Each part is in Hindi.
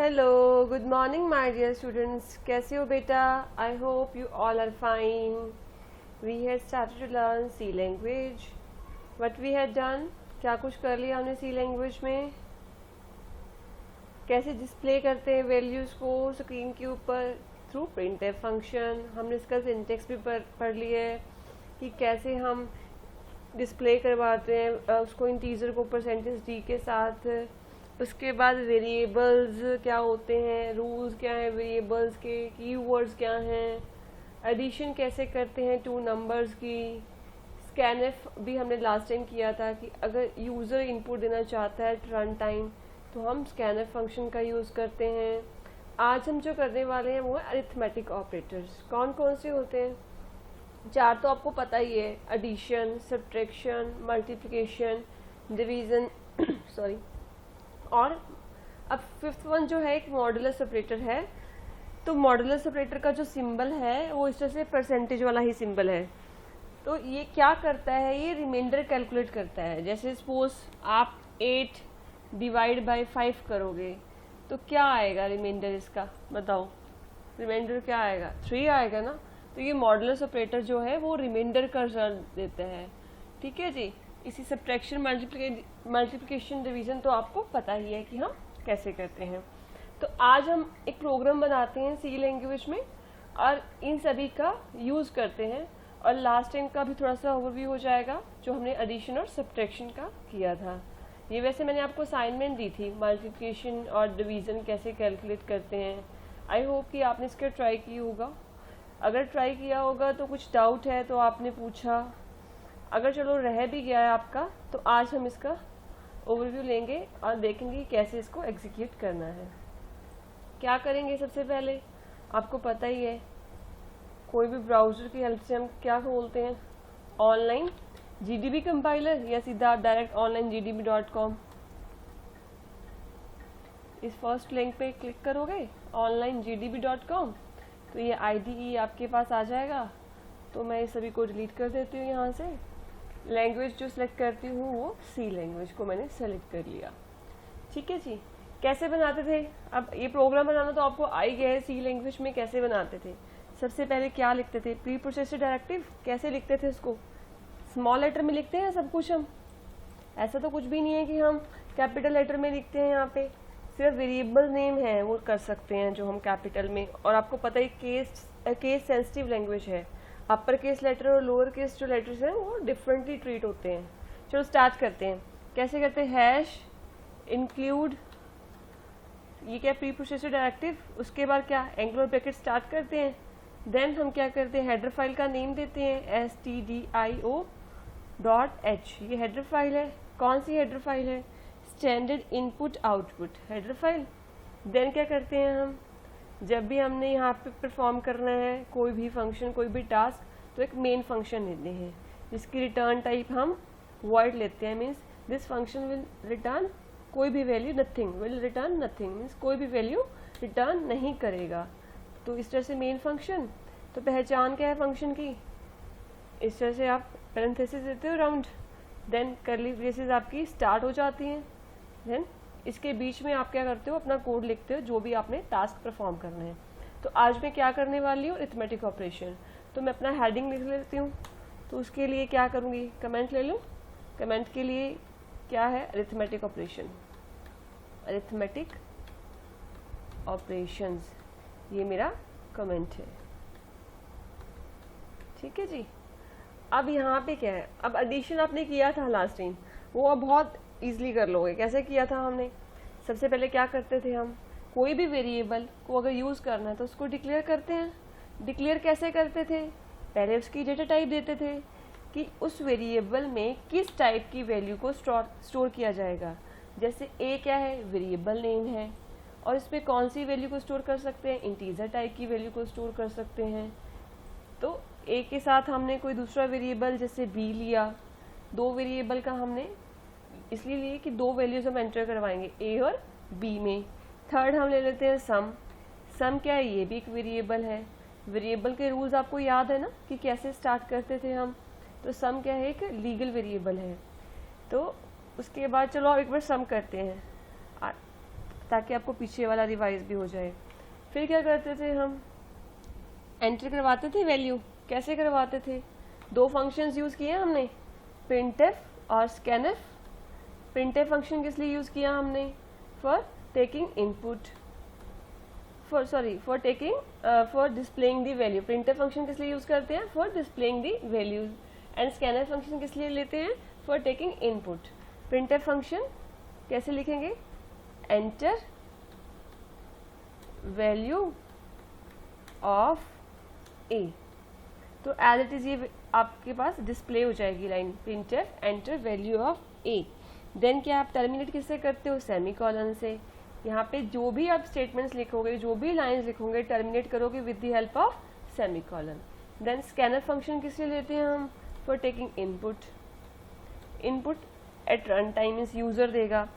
Hello, good morning my dear students. कैसे हो बेटा? I hope you all are fine. We had started to learn C language. What we had done, क्या कुछ कर लिया हमने सी लैंग्वेज में? कैसे डिस्प्ले करते हैं वैल्यूज़ को स्क्रीन के ऊपर थ्रू प्रिंटफ फंक्शन। हमने इसका सिंटेक्स भी पढ़ लिया है कि कैसे हम डिस्प्ले करवाते हैं उसको इंटीजर को परसेंटेज डी के साथ। उसके बाद वेरिएबल्स क्या होते हैं, रूल्स क्या हैं वेरिएबल्स के, कीवर्ड्स क्या हैं, एडिशन कैसे करते हैं टू नंबर्स की। स्कैनफ भी हमने लास्ट टाइम किया था कि अगर यूज़र इनपुट देना चाहता है रन टाइम तो हम स्कैनफ फंक्शन का यूज़ करते हैं। आज हम जो करने वाले हैं वो है अरिथमेटिक ऑपरेटर्स। कौन कौन से होते हैं? चार तो आपको पता ही है, addition, subtraction, multiplication, division sorry. और अब फिफ्थ वन जो है एक मॉडुलस ऑपरेटर है। तो मॉडुलस ऑपरेटर का जो सिंबल है वो इस तरह से परसेंटेज वाला ही सिंबल है। तो ये क्या करता है, ये रिमाइंडर कैलकुलेट करता है। जैसे सपोज आप 8 डिवाइड बाय 5 करोगे तो क्या आएगा रिमाइंडर इसका, बताओ रिमाइंडर क्या आएगा? 3 आएगा ना। तो ये मॉडुलस ऑपरेटर जो है वो रिमाइंडर का रिजल्ट देता है। ठीक है जी। इसी सब्ट्रैक्शन, मल्टीप्लिकेशन, डिवीज़न तो आपको पता ही है कि हम कैसे करते हैं। तो आज हम एक प्रोग्राम बनाते हैं सी लैंग्वेज में और इन सभी का यूज़ करते हैं। और लास्ट टाइम का भी थोड़ा सा ओवरव्यू हो जाएगा जो हमने एडिशन और सब्ट्रैक्शन का किया था। ये वैसे मैंने आपको असाइनमेंट दी थी, मल्टीप्लिकेशन और डिवीज़न कैसे कैलकुलेट करते हैं। आई होप कि आपने इसका ट्राई किया होगा। अगर ट्राई किया होगा तो कुछ डाउट है तो आपने पूछा, अगर चलो रह भी गया है आपका तो आज हम इसका ओवरव्यू लेंगे और देखेंगे कैसे इसको एग्जीक्यूट करना है। क्या करेंगे सबसे पहले, आपको पता ही है कोई भी ब्राउज़र की हेल्प से हम क्या खोलते हैं, ऑनलाइन जीडीबी कंपाइलर या सीधा आप डायरेक्ट onlinegdb.com इस फर्स्ट लिंक पे क्लिक करोगे onlinegdb.com तो ये IDE आपके पास आ जाएगा। तो मैं इस सभी को डिलीट कर देती हूँ यहाँ से। लैंग्वेज जो सिलेक्ट करती हूँ वो सी लैंग्वेज को मैंने सेलेक्ट कर लिया। ठीक है जी। कैसे बनाते थे, अब ये प्रोग्राम बनाना तो आपको आ ही गया है। सी लैंग्वेज में कैसे बनाते थे, सबसे पहले क्या लिखते थे, प्री प्रोसेसर डायरेक्टिव। कैसे लिखते थे उसको, स्मॉल लेटर में लिखते हैं सब कुछ हम, ऐसा तो कुछ भी नहीं है कि हम कैपिटल लेटर में लिखते हैं। यहाँ पे सिर्फ वेरिएबल नेम है वो कर सकते हैं जो हम कैपिटल में। और आपको पता है केस सेंसिटिव लैंग्वेज है, अपर केस लेटर और लोअर केस जो लेटर्स हैं वो डिफरेंटली ट्रीट होते हैं। चलो स्टार्ट करते हैं। कैसे करते हैं, हैश इंक्लूड, ये क्या प्री प्रोसेसर डायरेक्टिव। उसके बाद क्या एंगुलर ब्रैकेट स्टार्ट करते हैं। देन हम क्या करते हैं, हेडर फाइल का नेम देते हैं stdio.h। ये हेडर फाइल है। कौन सी हेडर फाइल है, standard input output header file. Then क्या करते हैं हम, जब भी हमने यहाँ पे परफॉर्म करना है कोई भी फंक्शन, कोई भी टास्क, तो एक मेन फंक्शन लेते हैं जिसकी रिटर्न टाइप हम वॉइड लेते हैं। Means this function will return कोई भी value, nothing will return nothing, means कोई भी वैल्यू रिटर्न नहीं करेगा। तो इस तरह से मेन फंक्शन, तो पहचान क्या है फंक्शन की, इस तरह से आप पैरेंथेसिस देते हो राउंड, देन कर्ली ब्रेसेस आपकी स्टार्ट हो जाती हैं। देन इसके बीच में आप क्या करते हो, अपना कोड लिखते हो जो भी आपने टास्क परफॉर्म करना है। तो आज मैं क्या करने वाली हूँ, अरिथमेटिक ऑपरेशन। तो मैं अपना हेडिंग लिख लेती हूँ। तो उसके लिए क्या करूँगी, कमेंट ले लूँ। कमेंट के लिए क्या है, अरिथमेटिक ऑपरेशन, अरिथमेटिक ऑपरेशंस, ये मेरा कमेंट है। ठीक है जी। अब यहाँ पे क्या है, अब एडिशन आपने किया था लास्ट टाइम, वो अब बहुत ईजिली कर लोगे। कैसे किया था हमने, सबसे पहले क्या करते थे हम, कोई भी वेरिएबल को अगर यूज़ करना है तो उसको डिक्लेयर करते हैं। डिक्लेयर कैसे करते थे, पहले उसकी डेटा टाइप देते थे कि उस वेरिएबल में किस टाइप की वैल्यू को स्टोर किया जाएगा। जैसे ए क्या है, वेरिएबल नेम है, और इसमें कौन सी वैल्यू को स्टोर कर सकते हैं, इंटीजर टाइप की वैल्यू को स्टोर कर सकते हैं। तो ए के साथ हमने कोई दूसरा वेरिएबल जैसे बी लिया। दो वेरिएबल का हमने इसलिए लिए कि दो वैल्यूज हम एंटर करवाएंगे ए और बी में। थर्ड हम ले लेते हैं सम। सम क्या है, ये भी एक वेरिएबल है। वेरिएबल के रूल्स आपको याद है ना कि कैसे स्टार्ट करते थे हम। तो सम क्या है, एक लीगल वेरिएबल है। तो उसके बाद चलो अब एक बार सम करते हैं। ताकि आपको पीछे वाला रिवाइज भी हो जाए। फिर क्या करते थे हम, एंटर करवाते थे वैल्यू। कैसे करवाते थे, दो फंक्शंस यूज़ किए हमने, प्रिंटफ और स्कैनफ। प्रिंटफ फंक्शन किस लिए यूज़ किया हमने, for taking input, for displaying the value. Printf function किस लिए यूज़ करते हैं, for displaying the values. And scanf function किस लिए लेते हैं, for taking input. Printf function कैसे लिखेंगे, एंटर वैल्यू ऑफ ए, तो एज इट इज ये आपके पास डिस्प्ले हो जाएगी line, printf enter value of A. Then क्या आप टर्मिनेट किससे करते हो, सेमी कॉलन से। यहाँ पे जो भी आप स्टेटमेंट्स लिखोगे, जो भी लाइंस लिखोगे, टर्मिनेट करोगे with the help of semicolon. Then scanner function किससे लेते हैं हम, for taking input. Input at run time means user देगा।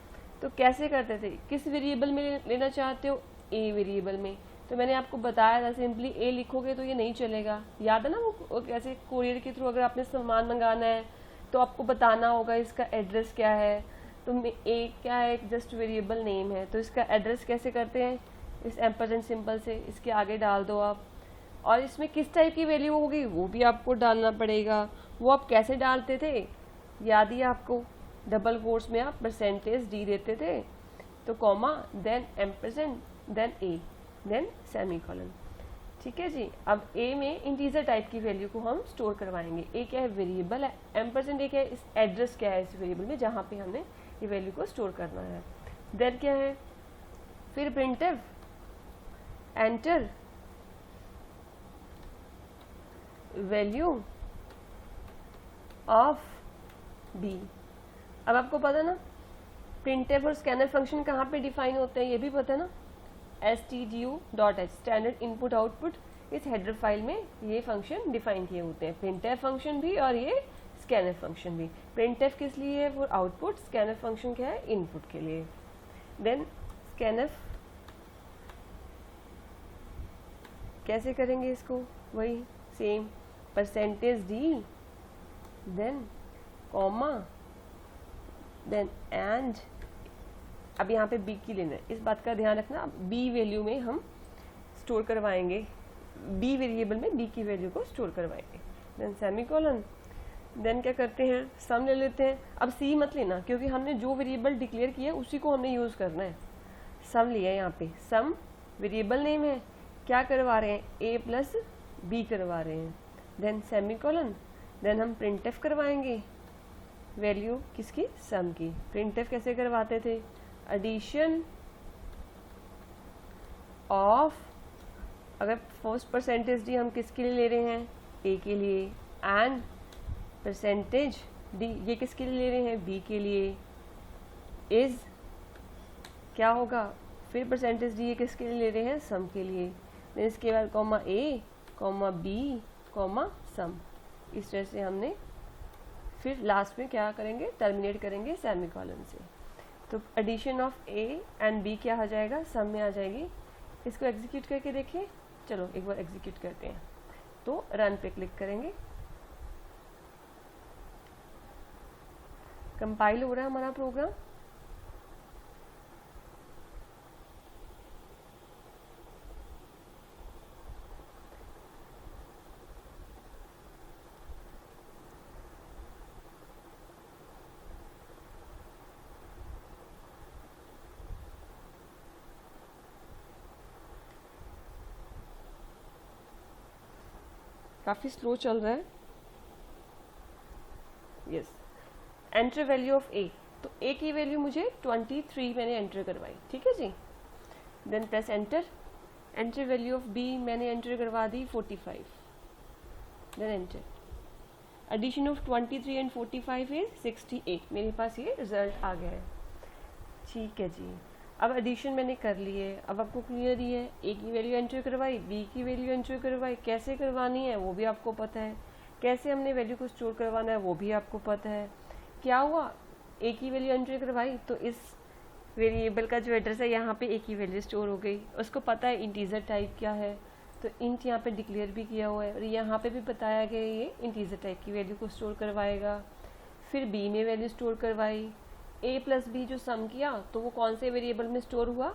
तो कैसे करते थे, किस वेरिएबल में लेना चाहते हो, ए वेरिएबल में। तो मैंने आपको बताया था, सिंपली ए लिखोगे तो ये नहीं चलेगा। याद है ना वो कैसे कोरियर के थ्रू अगर आपने सामान मंगाना है तो आपको बताना होगा इसका एड्रेस क्या है। तो ए क्या है, जस्ट वेरिएबल नेम है, तो इसका एड्रेस कैसे करते हैं, इस एम्परसेंड सिंबल से इसके आगे डाल दो आप। और इसमें किस टाइप की वैल्यू होगी वो भी आपको डालना पड़ेगा। वो आप कैसे डालते थे, याद ही आपको, डबल कोट्स में आप परसेंटेज डी देते थे, तो comma then ampersand then A then semi colon. ठीक है जी। अब ए में इंटीजर टाइप की वैल्यू को हम स्टोर करवाएंगे। ए क्या है, वेरिएबल है, एम्परसेंड ए क्या है, इस एड्रेस क्या है इस वेरिएबल में जहाँ पे हमने ये वैल्यू को स्टोर करना है। देन क्या है, फिर printf enter value of B. अब आपको पता ना प्रिंटफ और स्कैनर फंक्शन कहाँ पे डिफाइन होते हैं, ये भी पता है ना, stdu.h स्टैंडर्ड इनपुट आउटपुट, इस हेडर फाइल में ये फंक्शन डिफाइन किए होते हैं, प्रिंटफ फंक्शन भी और ये स्कैनर फंक्शन भी। प्रिंटफ किस लिए है, फॉर आउटपुट, स्कैनर फंक्शन क्या है, इनपुट के लिए। देन स्कैनफ कैसे करेंगे इसको, वही same percentage D then comma then and. अब यहाँ पे बी की लेना है, इस बात का ध्यान रखना, बी वैल्यू में हम स्टोर करवाएंगे, बी वेरिएबल में बी की वैल्यू को स्टोर करवाएंगे। Then semicolon. देन क्या करते हैं, सम ले लेते हैं। अब सी मत लेना क्योंकि हमने जो वेरिएबल डिक्लेयर किया है उसी को हमने यूज़ करना है। सम लिया है यहाँ पे, सम वेरिएबल नेम है, क्या करवा रहे हैं, ए प्लस बी करवा रहे हैं। Then semicolon. देन हम प्रिंटफ करवाएंगे वैल्यू किसकी, सम की। प्रिंटफ कैसे करवाते थे, एडिशन ऑफ, अगर फर्स्ट परसेंटेज डी हम किसके लिए ले रहे हैं, ए के लिए, एंड परसेंटेज डी ये किसके लिए ले रहे हैं, बी के लिए, इज क्या होगा, फिर परसेंटेज डी ये किसके लिए ले रहे हैं, सम के लिए। देन इसके बाद कॉमा ए कॉमा बी कॉमा सम। इस तरह से हमने फिर लास्ट में क्या करेंगे, टर्मिनेट करेंगे सेमी कॉलन से। तो addition of A and B क्या हो जाएगा, सम में आ जाएगी। इसको एग्जीक्यूट करके देखिए, चलो एक बार एग्जीक्यूट करते हैं। तो रन पे क्लिक करेंगे, कंपाइल हो रहा है हमारा प्रोग्राम। काफ़ी स्लो चल रहा है। यस, एंटर वैल्यू ऑफ ए, तो ए की वैल्यू मुझे 23 मैंने एंटर करवाई, ठीक है जी। Then press enter. Enter value of B मैंने एंटर करवा दी 45। Then enter. Addition of 23 and 45 is 68। मेरे पास ये रिजल्ट आ गया है, ठीक है जी। अब एडिशन मैंने कर ली है, अब आपको क्लियर ही है, ए की वैल्यू एंटर करवाई, बी की वैल्यू एंटर करवाई, कैसे करवानी है वो भी आपको पता है, कैसे हमने वैल्यू को स्टोर करवाना है वो भी आपको पता है। क्या हुआ, ए की वैल्यू एंटर करवाई तो इस वेरिएबल का जो एड्रेस है यहाँ पे ए की वैल्यू स्टोर हो गई। उसको पता है इंटीजर टाइप क्या है, तो इंट यहाँ पे डिक्लेयर भी किया हुआ है और यहाँ पे भी बताया गया ये इंटीजर टाइप की वैल्यू को स्टोर करवाएगा। फिर बी में वैल्यू स्टोर करवाई, a प्लस बी जो सम किया तो वो कौन से वेरिएबल में स्टोर हुआ,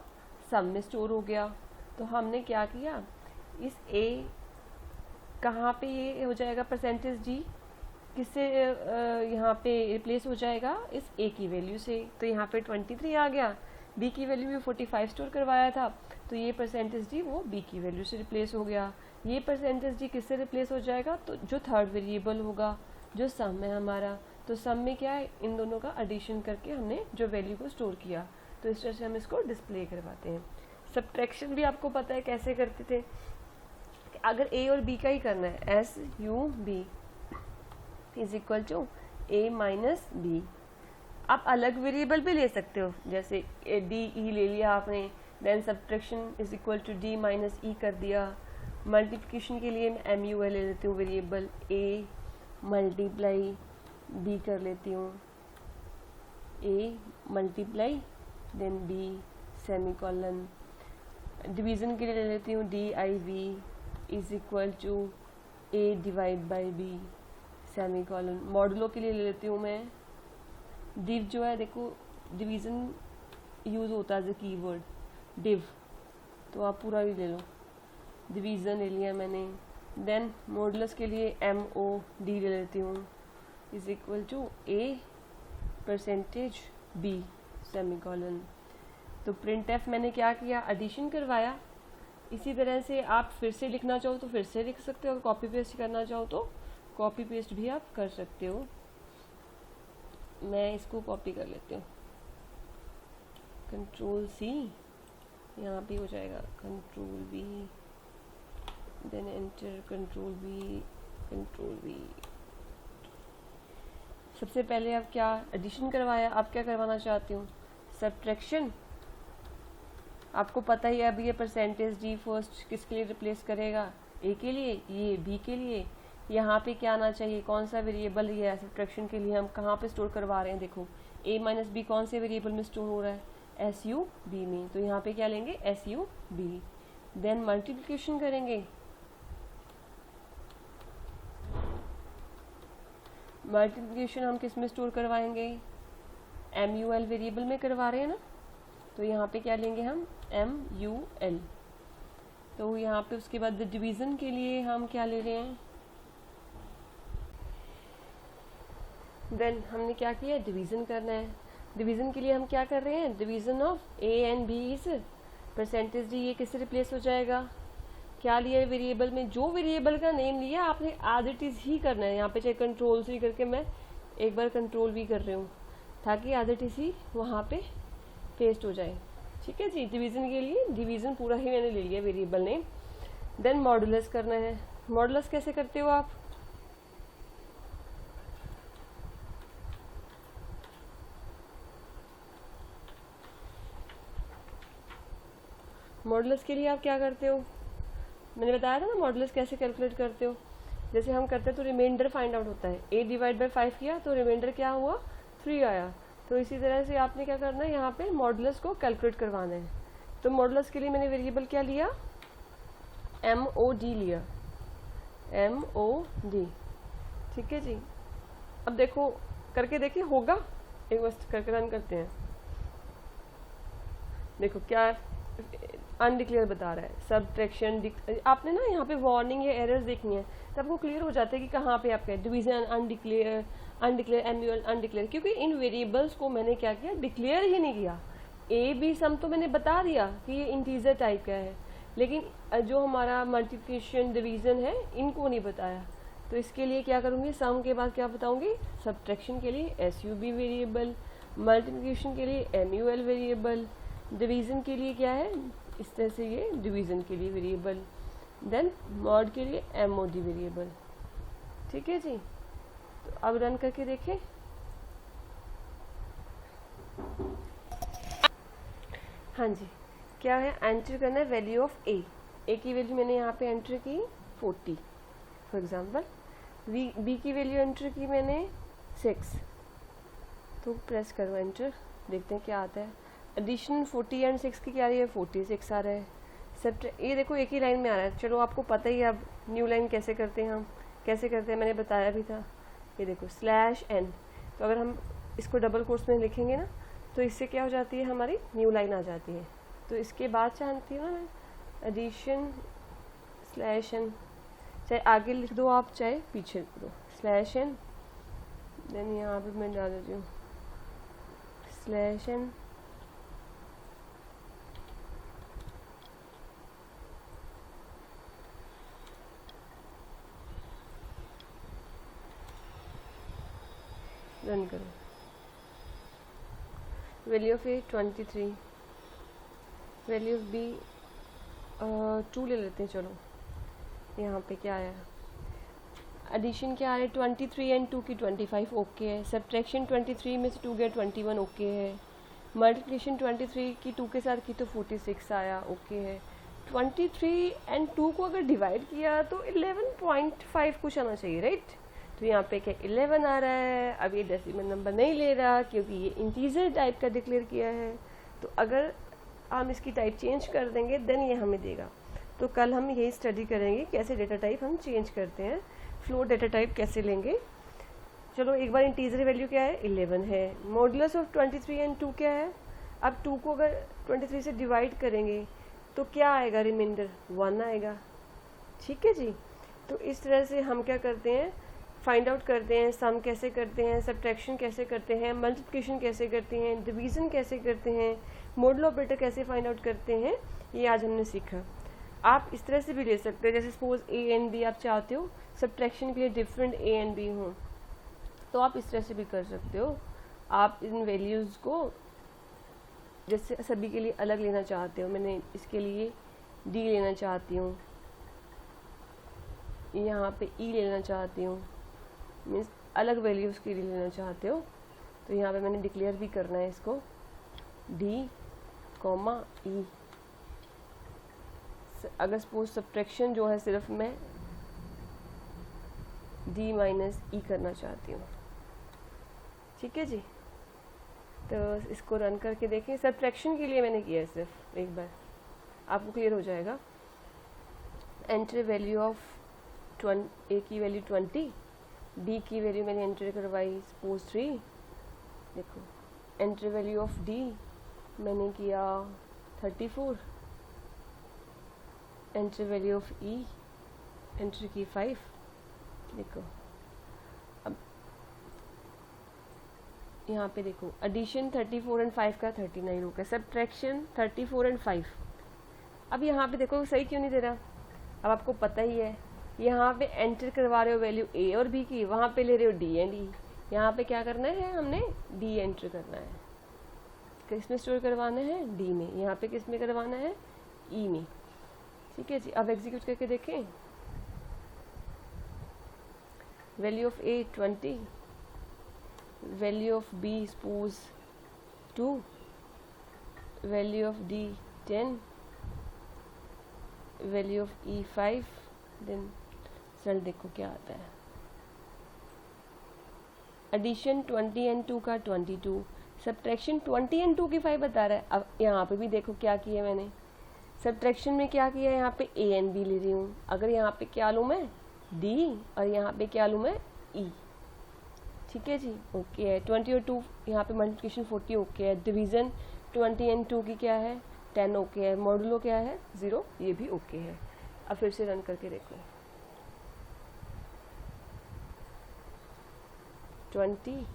सम में स्टोर हो गया। तो हमने क्या किया, इस a कहाँ पे ये हो जाएगा परसेंटेज d, किससे यहाँ पे रिप्लेस हो जाएगा, इस a की वैल्यू से। तो यहाँ पे 23 आ गया, b की वैल्यू में 45 स्टोर करवाया था, तो ये परसेंटेज d वो b की वैल्यू से रिप्लेस हो गया। ये परसेंटेज d किससे रिप्लेस हो जाएगा, तो जो थर्ड वेरिएबल होगा जो सम है हमारा। तो सम में क्या है, इन दोनों का एडिशन करके हमने जो वैल्यू को स्टोर किया, तो इस तरह से हम इसको डिस्प्ले करवाते हैं। सब्ट्रैक्शन भी आपको पता है कैसे करते थे, अगर a और b का ही करना है, S U B is equal to a minus B. आप अलग वेरिएबल भी ले सकते हो, जैसे डी ई ले लिया आपने, then subtraction is equal to D minus E कर दिया। मल्टीप्लिकेशन के लिए मैं एम यू एल ले लेती हूँ वेरिएबल, a मल्टीप्लाई b कर लेती हूँ, a multiply then b semicolon. Division के लिए ले लेती हूँ D I V is equal to a divide by b semicolon. Modulo के लिए ले लेती हूँ मैं डिव, जो है देखो डिवीज़न यूज़ होता है एज ए कीवर्ड डिव, तो आप पूरा भी ले लो, डिवीज़न ले लिया मैंने। देन मॉडुलस के लिए एम ओ डी ले लेती हूँ is equal to a percentage b semicolon. तो प्रिंट एफ मैंने क्या किया, एडिशन करवाया। इसी तरह से आप फिर से लिखना चाहो तो फिर से लिख सकते हो, कॉपी पेस्ट करना चाहो तो कॉपी पेस्ट भी आप कर सकते हो। मैं इसको कॉपी कर लेती हूँ, कंट्रोल सी, यहाँ भी हो जाएगा control B, then enter, control B, control B. सबसे पहले आप क्या एडिशन करवाया, आप क्या करवाना चाहती हूँ, सब्ट्रैक्शन। आपको पता ही है, अभी ये परसेंटेज डी फर्स्ट किसके लिए रिप्लेस करेगा, ए के लिए, ये बी के लिए। यहाँ पे क्या आना चाहिए, कौन सा वेरिएबल ये है सब्ट्रैक्शन के लिए हम कहाँ पे स्टोर करवा रहे हैं, देखो a माइनस बी कौन से वेरिएबल में स्टोर हो रहा है, एस यू बी में। तो यहाँ पे क्या लेंगे, S U B. Then multiplication करेंगे, मल्टीप्लिकेशन हम किस में स्टोर करवाएंगे, एम यू एल वेरिएबल में करवा रहे हैं ना, तो यहाँ पे क्या लेंगे हम, एम यू एल। तो यहाँ पे उसके बाद डिवीज़न के लिए हम क्या ले रहे हैं, देन हमने क्या किया, डिवीज़न करना है। डिवीज़न के लिए हम क्या कर रहे हैं, division of a and b is percentage D, ये किससे रिप्लेस हो जाएगा, क्या लिया वेरिएबल में, जो वेरिएबल का नेम लिया आपने एज इट इज़ ही करना है। यहाँ पे चाहे कंट्रोल सी करके मैं एक बार कंट्रोल भी कर रही हूँ, ताकि एज इट इज़ ही वहाँ पे पेस्ट हो जाए। ठीक है जी, डिवीज़न के लिए डिवीज़न पूरा ही मैंने ले लिया वेरिएबल नेम। देन मॉडुलस करना है। मॉडुलस कैसे करते हो आप, मॉडुलस के लिए आप क्या करते हो, मैंने बताया था ना मॉडुलस कैसे कैलकुलेट करते हो। जैसे हम करते हैं तो रिमाइंडर फाइंड आउट होता है, a डिवाइड बाई 5 किया तो रिमाइंडर क्या हुआ, 3 आया। तो इसी तरह से आपने क्या करना है, यहाँ पे मॉडुलस को कैलकुलेट करवाना है। तो मॉडुलस के लिए मैंने वेरिएबल क्या लिया, एम ओ डी लिया, एम ओ डी। ठीक है जी, अब देखो करके देखिए होगा, एक बार करके रन करते हैं। देखो क्या अनडिक्लेयर बता रहा है, सब्ट्रैक्शन। आपने ना यहाँ पे वार्निंग या एरर्स देखनी है, तब आपको क्लियर हो जाता है कि कहाँ पे आपका डिवीजन अनडिक्लेयर, अनडिक्लेयर, एम्यूअल अनडिक्लेयर। क्योंकि इन वेरिएबल्स को मैंने क्या किया, डिक्लेयर ही नहीं किया। ए बी सम तो मैंने बता दिया कि ये इंटीजर टाइप का है, लेकिन जो हमारा मल्टीप्लिकेशन डिवीजन है इनको नहीं बताया। तो इसके लिए क्या करूँगी, सम के बाद क्या बताऊँगी, सब्ट्रैक्शन के लिए S U B variable, multiplication के लिए M U L variable, division के लिए क्या है, इस तरह से ये डिवीज़न के लिए वेरिएबल, देन मॉड के लिए एम ओ डी वेरिएबल। ठीक है जी, तो अब रन करके देखें। हाँ जी, क्या है, एंटर करना है वैल्यू ऑफ ए की वैल्यू मैंने यहाँ पे एंटर की 40 फॉर एग्जांपल, बी की वैल्यू एंटर की मैंने 6, तो प्रेस करो एंटर, देखते हैं क्या आता है। एडिशन 40 एंड 6 की क्या आ रही है, 46 आ रहा है। ये देखो एक ही लाइन में आ रहा है। चलो आपको पता ही है अब न्यू लाइन कैसे करते हैं, हम कैसे करते हैं मैंने बताया भी था। ये देखो /n, तो अगर हम इसको डबल कोट्स में लिखेंगे ना, तो इससे क्या हो जाती है, हमारी न्यू लाइन आ जाती है। तो इसके बाद चाहती हूँ ना मैं एडिशन स्लैश एन, चाहे आगे लिख दो आप चाहे पीछे लिख दो, स्लैश एन, देन यहाँ पे मैं डाल देती हूँ स्लैश एन रन करो। Value of A 23, value of B 2 ले लेते हैं। चलो यहाँ पे क्या आया, एडिशन क्या आ रहा है 23 एंड 2 की 25 ओके है, सब्ट्रैक्शन 23 में से 2 गया 21 ओके है, मल्टीप्लिकेशन 23 की 2 के साथ की तो 46 आया ओके है। 23 एंड 2 को अगर डिवाइड किया तो 11.5 कुछ आना चाहिए, राइट। तो यहाँ पे क्या 11 आ रहा है। अब ये डेसिमल नंबर नहीं ले रहा क्योंकि ये इंटीजर टाइप का डिक्लेयर किया है, तो अगर हम इसकी टाइप चेंज कर देंगे देन ये हमें देगा। तो कल हम यही स्टडी करेंगे कैसे डेटा टाइप हम चेंज करते हैं, फ्लोट डेटा टाइप कैसे लेंगे। चलो एक बार इंटीजर वैल्यू क्या है 11 है, मॉडुलस ऑफ 23 एंड 2 क्या है। अब 2 को अगर 23 से डिवाइड करेंगे तो क्या आएगा, रिमाइंडर 1 आएगा, ठीक है जी। तो इस तरह से हम क्या करते हैं, फाइंड आउट करते हैं, सम कैसे करते हैं, सब्ट्रैक्शन कैसे करते हैं, मल्टीप्लिकेशन कैसे करते हैं, डिवीजन कैसे करते हैं, मॉडल ऑपरेटर कैसे फाइंड आउट करते हैं, ये आज हमने सीखा। आप इस तरह से भी ले सकते हैं, जैसे सपोज ए एंड बी आप चाहते हो सब्ट्रैक्शन के लिए डिफरेंट ए एंड बी हो, तो आप इस तरह से भी कर सकते हो। आप इन वैल्यूज़ को जैसे सभी के लिए अलग लेना चाहते हो, मैंने इसके लिए डी लेना चाहती हूँ, यहाँ पे ई लेना चाहती हूँ, मीन्स अलग वैल्यूज़ के लिए लेना चाहते हो, तो यहाँ पे मैंने डिक्लेयर भी करना है इसको डी कॉमा ई। अगर सपोज सब्ट्रैक्शन जो है सिर्फ मैं डी माइनस ई करना चाहती हूँ, ठीक है जी। तो इसको रन करके देखें, सब्ट्रैक्शन के लिए मैंने किया है सिर्फ, एक बार आपको क्लियर हो जाएगा। एंटर वैल्यू ऑफ ए की वैल्यू 20, डी की वैल्यू मैंने एंटर करवाई सपोज 3, देखो एंटर वैल्यू ऑफ डी मैंने किया 34, enter value of E enter की 5, देखो अब यहाँ पे देखो एडिशन 34 एंड 5 का 39 हो गया, सब्ट्रैक्शन 34 एंड 5। अब यहाँ पे देखो सही क्यों नहीं दे रहा, अब आपको पता ही है, यहाँ पे एंटर करवा रहे हो वैल्यू ए और बी की, वहाँ पे ले रहे हो डी एंड ई, यहाँ पे क्या करना है, हमने डी एंटर करना है, किस में स्टोर करवाना है, डी में, यहाँ पे किस में करवाना है, ई में, ठीक है जी। अब एग्जीक्यूट करके देखें, value of A 20, value of B suppose 2, value of D 10, value of E 5, then result देखो क्या आता है, एडिशन 20 एंड 2 का 22, सब्ट्रैक्शन 20 एंड 2 की 5 बता रहा है। अब यहाँ पे भी देखो क्या किया मैंने, सब्ट्रैक्शन में क्या किया, यहाँ पे ए एंड बी ले रही हूँ, अगर यहाँ पे क्या लूँ मैं डी और यहाँ पे क्या लूँ मैं ई, ठीक है जी, ओके है। 20 और 2 यहाँ पे मल्टीप्लिकेशन 40 ओके है, डिवीज़न 20 एंड 2 की क्या है 10 ओके है, मॉडुलो क्या है 0, ये भी ओके है। अब फिर से रन करके देखो, 20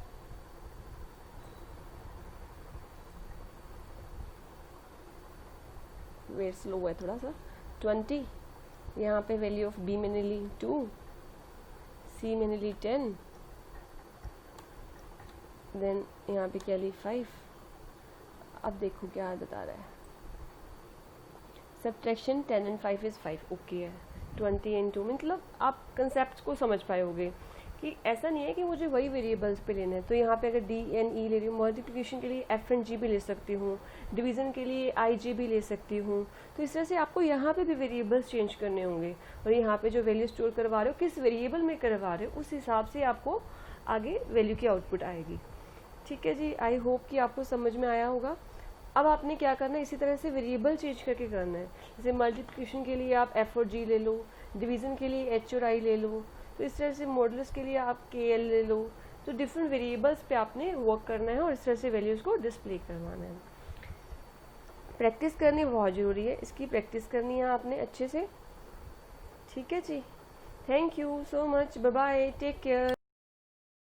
वेट स्लो है थोड़ा सा, 20 यहाँ पे वैल्यू ऑफ बी मैंने ली 2, सी मैंने ली 10, देन यहाँ पे क्या ली 5। अब देखो क्या बता रहा है, सब्ट्रैक्शन 10 एंड 5 इज़ 5 ओके है, 20 एंड 2, मतलब आप कंसेप्ट को समझ पाए होगे कि ऐसा नहीं है कि मुझे वही वेरिएबल्स पे लेना है। तो यहाँ पे अगर डी एंड ई ले रही हूँ, मल्टीप्लिकेशन के लिए एफ एंड जी भी ले सकती हूँ, डिवीज़न के लिए आई जे भी ले सकती हूँ। तो इस तरह से आपको यहाँ पे भी वेरिएबल्स चेंज करने होंगे, और यहाँ पे जो वैल्यू स्टोर करवा रहे हो किस वेरिएबल में करवा रहे हो, उस हिसाब से आपको आगे वैल्यू की आउटपुट आएगी, ठीक है जी। आई होप कि आपको समझ में आया होगा। अब आपने क्या करना है, इसी तरह से वेरिएबल चेंज करके करना है। जैसे मल्टीप्लिकेशन के लिए आप एफ और जी ले लो, डिवीज़न के लिए एच और आई ले लो, तो इस तरह से मॉडुलस के लिए आप के एल ले लो, तो डिफरेंट वेरिएबल्स पे आपने वर्क करना है और इस तरह से वैल्यूज़ को डिस्प्ले करवाना है। प्रैक्टिस करनी बहुत ज़रूरी है, इसकी प्रैक्टिस करनी है आपने अच्छे से। ठीक है जी, thank you so much, bye bye, take care.